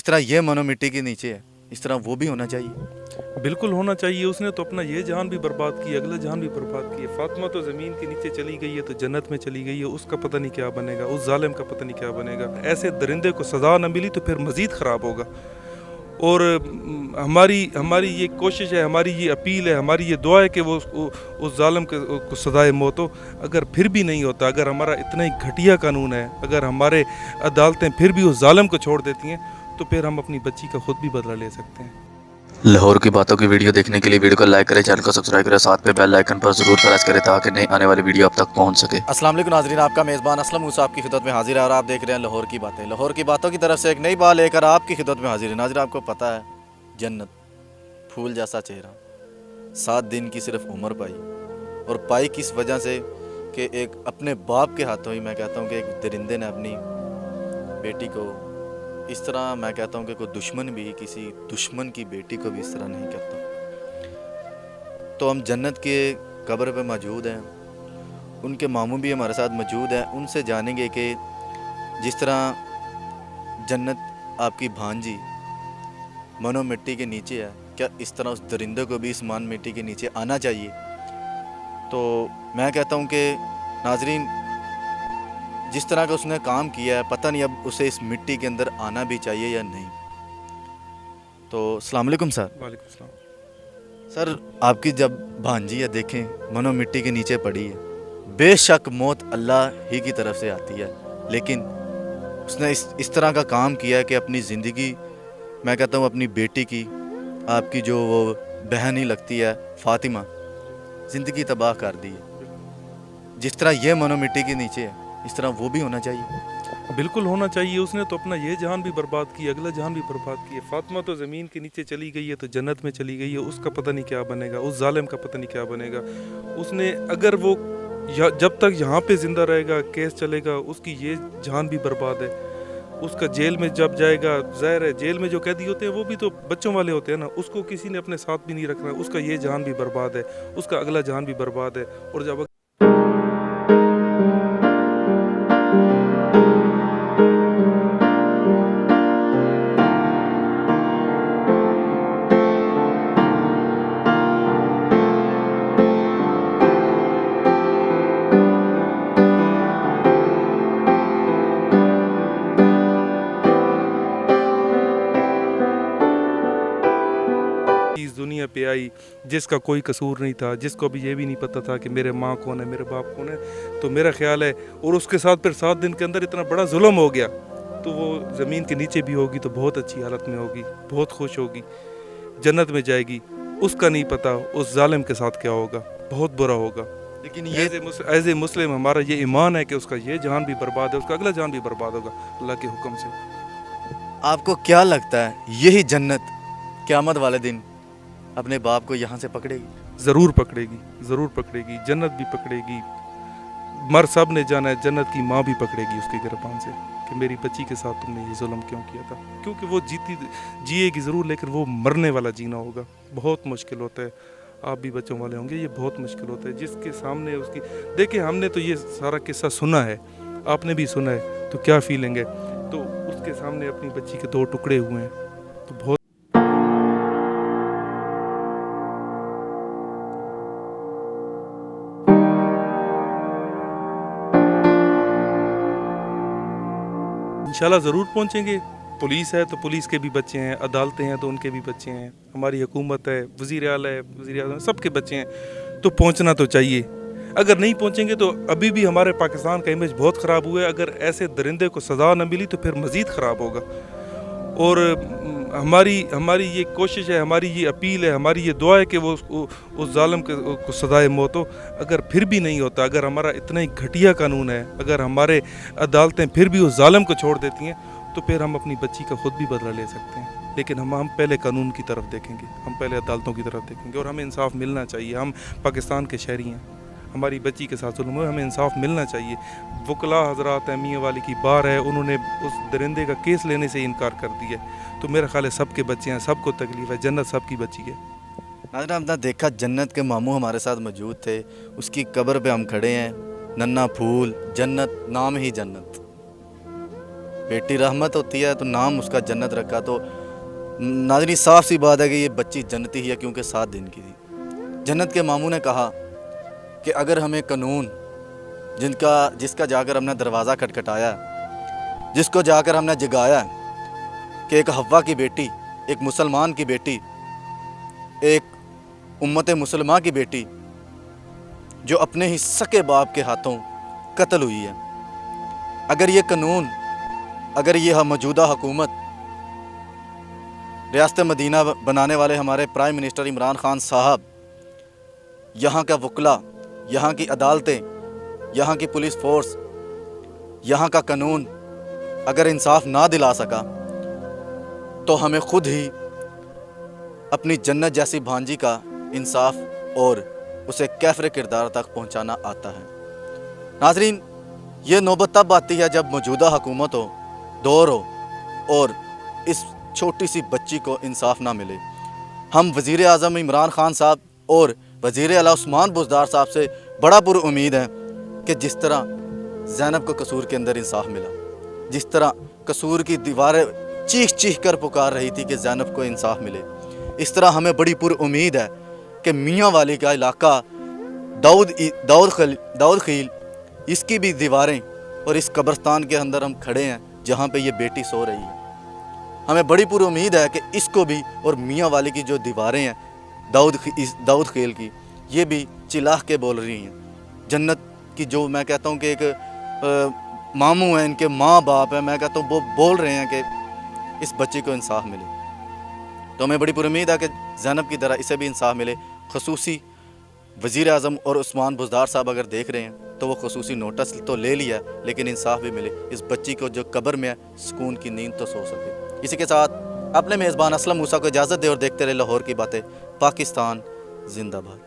तरह ये मनो मिट्टी के नीचे है, इस तरह वो भी होना चाहिए। बिल्कुल होना चाहिए। उसने तो अपना ये जहान भी बर्बाद की, अगला जहान भी बर्बाद की है। फातिमा तो ज़मीन के नीचे चली गई है तो जन्नत में चली गई है, उसका पता नहीं क्या बनेगा, उस जालिम का पता नहीं क्या बनेगा। ऐसे दरिंदे को सज़ा न मिली तो फिर मज़ीद ख़राब होगा। और हमारी हमारी ये कोशिश है, हमारी ये अपील है, हमारी ये दुआ है कि वो उस जालिम को सज़ाए मौत हो। अगर फिर भी नहीं होता, अगर हमारा इतना ही घटिया कानून है, अगर हमारे अदालतें फिर भी उस जालिम को छोड़ देती हैं तो फिर हम अपनी बच्ची का खुद भी बदला ले सकते हैं। लाहौर की बातों की वीडियो देखने के लिए वीडियो को लाइक करें, चैनल को सब्सक्राइब करें, साथ में बेल आइकन पर जरूर प्रेस करें ताकि नई आने वाली वीडियो आप तक पहुंच सके। अस्सलाम वालेकुम नाज़रीन, आपका मेज़बान असलम मूसा आपकी खिदमत में हाजिर है और आप देख रहे हैं लाहौर की बातें। लाहौर की बातों की तरफ से एक नई बात लेकर आपकी खिदमत में हाजिर है। नाज़रीन, आपको पता है जन्नत, फूल जैसा चेहरा, 7 दिन की सिर्फ उम्र पाई, और पाई किस वजह से कि एक अपने बाप के हाथों ही, मैं कहता हूँ कि एक दरिंदे ने अपनी बेटी को इस तरह, मैं कहता हूँ कि कोई दुश्मन भी किसी दुश्मन की बेटी को भी इस तरह नहीं करता। तो हम जन्नत के कब्र पे मौजूद हैं, उनके मामू भी हमारे साथ मौजूद हैं। उनसे जानेंगे कि जिस तरह जन्नत आपकी भांजी मनो मिट्टी के नीचे है, क्या इस तरह उस दरिंदे को भी इस मान मिट्टी के नीचे आना चाहिए। तो मैं कहता हूँ कि नाजरीन, जिस तरह का उसने काम किया है, पता नहीं अब उसे इस मिट्टी के अंदर आना भी चाहिए या नहीं। तो अस्सलाम वालेकुम सर। वालेकुम सलाम। सर, आपकी जब भांजी है, देखें मनो मिट्टी के नीचे पड़ी है, बेशक मौत अल्लाह ही की तरफ से आती है, लेकिन उसने इस तरह का काम किया है कि अपनी ज़िंदगी, मैं कहता हूँ अपनी बेटी की, आपकी जो वो बहन ही लगती है फातिमा, ज़िंदगी तबाह कर दी है। जिस तरह ये मनो मिट्टी के नीचे है, इस तरह वो भी होना चाहिए। बिल्कुल होना चाहिए। उसने तो अपना ये जहान भी बर्बाद किया, अगला जहान भी बर्बाद किया। फातिमा तो ज़मीन के नीचे चली गई है तो जन्नत में चली गई है, उसका पता नहीं क्या बनेगा, उस जालिम का पता नहीं क्या बनेगा। उसने अगर वो जब तक यहाँ पे ज़िंदा रहेगा, केस चलेगा, उसकी ये जहान भी बर्बाद है। उसका जेल में जब जाएगा, ज़ाहिर है जेल में जो कैदी होते हैं वो भी तो बच्चों वाले होते हैं ना, उसको किसी ने अपने साथ भी नहीं रखना, उसका ये जहान भी बर्बाद है, उसका अगला जहान भी बर्बाद है। और जब इस दुनिया पे आई जिसका कोई कसूर नहीं था, जिसको अभी ये भी नहीं पता था कि मेरे माँ कौन है, मेरे बाप कौन है, तो मेरा ख्याल है, और उसके साथ फिर 7 दिन के अंदर इतना बड़ा जुल्म हो गया, तो वो ज़मीन के नीचे भी होगी तो बहुत अच्छी हालत में होगी, बहुत खुश होगी, जन्नत में जाएगी। उसका नहीं पता उस जालिम के साथ क्या होगा, बहुत बुरा होगा। लेकिन ये एज ए मुस्लिम हमारा ये ईमान है कि उसका ये जहान भी बर्बाद है, उसका अगला जहान भी बर्बाद होगा अल्लाह के हुक्म से। आपको क्या लगता है, यही जन्नत क़यामत वाले दिन अपने बाप को यहाँ से पकड़ेगी? ज़रूर पकड़ेगी, ज़रूर पकड़ेगी, जन्नत भी पकड़ेगी। मर सब ने जाना है, जन्नत की माँ भी पकड़ेगी उसके गिरबान से कि मेरी बच्ची के साथ तुमने ये जुल्म क्यों किया था। क्योंकि वो जिएगी ज़रूर, लेकिन वो मरने वाला जीना होगा, बहुत मुश्किल होता है। आप भी बच्चों वाले होंगे, ये बहुत मुश्किल होता है। जिसके सामने उसकी, देखिए हमने तो ये सारा किस्सा सुना है, आपने भी सुना है, तो क्या फीलिंग है। तो उसके सामने अपनी बच्ची के 2 टुकड़े हुए हैं, तो बहुत इंशाल्लाह ज़रूर पहुंचेंगे। पुलिस है तो पुलिस के भी बच्चे हैं, अदालतें हैं तो उनके भी बच्चे हैं, हमारी हुकूमत है, वज़ीर आला है, वज़ीर आज़म, सबके बच्चे हैं, तो पहुंचना तो चाहिए। अगर नहीं पहुंचेंगे तो अभी भी हमारे पाकिस्तान का इमेज बहुत ख़राब हुआ है। अगर ऐसे दरिंदे को सज़ा न मिली तो फिर मज़ीद ख़राब होगा। और हमारी ये कोशिश है, हमारी ये अपील है, हमारी ये दुआ है कि वो उस जालिम को सज़ाए मौत हो। अगर फिर भी नहीं होता, अगर हमारा इतना ही घटिया कानून है, अगर हमारे अदालतें फिर भी उस जालिम को छोड़ देती हैं तो फिर हम अपनी बच्ची का खुद भी बदला ले सकते हैं। लेकिन हम पहले कानून की तरफ देखेंगे, हम पहले अदालतों की तरफ देखेंगे, और हमें इंसाफ मिलना चाहिए। हम पाकिस्तान के शहरी हैं, हमारी बच्ची के साथ जुल्म हुआ, हमें इंसाफ मिलना चाहिए। वकला हजरात हैं, मियाँ वाली की बार है, उन्होंने उस दरिंदे का केस लेने से इनकार कर दिया। तो मेरा ख्याल है सबके बच्चे हैं, सबको तकलीफ़ है, जन्नत सबकी बच्ची है। नाज़रीन, हमने देखा जन्नत के मामू हमारे साथ मौजूद थे, उसकी कब्र पे हम खड़े हैं। नन्ना फूल, जन्नत, नाम ही जन्नत। बेटी रहमत होती है तो नाम उसका जन्नत रखा। तो नाज़रीन साफ सी बात है कि ये बच्ची जन्नती ही है क्योंकि 7 दिन की थी। जन्नत के मामू ने कहा कि अगर हमें कानून जिसका जाकर हमने दरवाज़ा खटखटाया, जिसको जाकर हमने जगाया कि एक हव्वा की बेटी, एक मुसलमान की बेटी, एक उम्मत मुसलमान की बेटी जो अपने ही सके बाप के हाथों कत्ल हुई है, अगर ये कानून, अगर ये मौजूदा हुकूमत, रियासत मदीना बनाने वाले हमारे प्राइम मिनिस्टर इमरान खान साहब, यहाँ का वकला, यहाँ की अदालतें, यहाँ की पुलिस फोर्स, यहाँ का कानून अगर इंसाफ ना दिला सका तो हमें खुद ही अपनी जन्नत जैसी भांजी का इंसाफ और उसे कैफरे किरदार तक पहुँचाना आता है। नाजरीन, ये नौबत तब आती है जब मौजूदा हुकूमत हो, दौर हो और इस छोटी सी बच्ची को इंसाफ ना मिले। हम वज़ीर आज़म इमरान खान साहब और वज़ीर आला उस्मान बुज़दार साहब से बड़ा पुर उम्मीद है कि जिस तरह ज़ैनब को कसूर के अंदर इंसाफ मिला, जिस तरह कसूर की दीवारें चीख चीख कर पुकार रही थी कि ज़ैनब को इंसाफ मिले, इस तरह हमें बड़ी पुर उम्मीद है कि मियाँ वाली का इलाका दाऊद खील, इसकी भी दीवारें और इस कब्रस्तान के अंदर हम खड़े हैं जहाँ पे ये बेटी सो रही है, हमें बड़ी पूरी उम्मीद है कि इसको भी और मियाँ वाली की जो दीवारें हैं दाऊद खील की, ये भी चिल्ला के बोल रही हैं। जन्नत की जो मैं कहता हूँ कि एक मामू हैं, इनके माँ बाप हैं, मैं कहता हूँ वो बोल रहे हैं कि इस बच्ची को इंसाफ मिले। तो हमें बड़ी पूरी उम्मीद है कि ज़ैनब की तरह इसे भी इंसाफ मिले। खसूसी वज़ीर आज़म और उस्मान बुज़दार साहब अगर देख रहे हैं तो वो खसूसी नोटिस तो ले लिया, लेकिन इंसाफ भी मिले, इस बच्ची को जो कब्र में है सुकून की नींद तो सो सके। इसी के साथ अपने मेज़बान असलम मूसा को इजाज़त दे और देखते रहे लाहौर की बातें। पाकिस्तान जिंदाबाद।